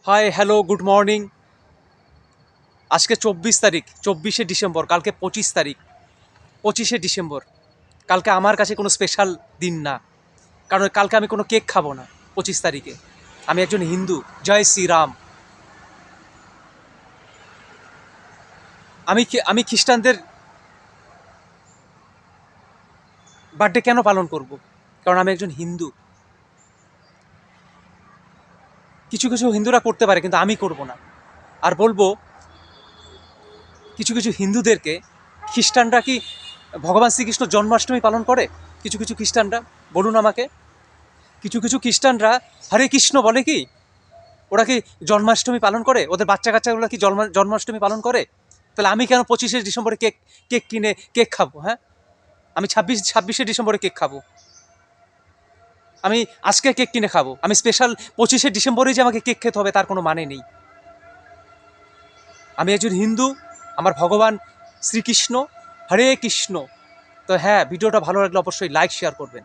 Hi hello good morning. আজকে 24 তারিখ, 24শে December. কালকে 25 তারিখ, 25শে ডিসেম্বর। কালকে আমার কাছে কোনো স্পেশাল দিন না, কারণ কালকে আমি কোনো কেক খাবো না। 25 তারিখে আমি একজন হিন্দু। জয় শ্রীরাম। আমি খ্রিস্টানদের বার্থডে কেন পালন করব? কারণ আমি একজন হিন্দু। কিছু কিছু হিন্দুরা করতে পারে, কিন্তু আমি করব না। আর বলবো, কিছু কিছু হিন্দুদেরকে, খ্রিস্টানরা কি ভগবান শ্রীকৃষ্ণ জন্মাষ্টমী পালন করে? কিছু কিছু খ্রিস্টানরা বলুন আমাকে। কিছু কিছু খ্রিস্টানরা হরে কৃষ্ণ বলে কি? ওরা কি জন্মাষ্টমী পালন করে? ওদের বাচ্চা কাচ্চাগুলো কি জন্মাষ্টমী পালন করে? তাহলে আমি কেন 25শে ডিসেম্বরে কেক কেক কিনে কেক খাবো? হ্যাঁ, আমি ছাব্বিশে ডিসেম্বরে কেক খাবো। আমি আজকে কেক কিনে খাবো। আমি স্পেশাল 25শে ডিসেম্বরেই যে আমাকে কেক খেতে হবে তার কোনো মানে নেই। আমি একজন হিন্দু, আমার ভগবান শ্রীকৃষ্ণ, হরে কৃষ্ণ। তো হ্যাঁ, ভিডিওটা ভালো লাগলে অবশ্যই লাইক শেয়ার করবেন।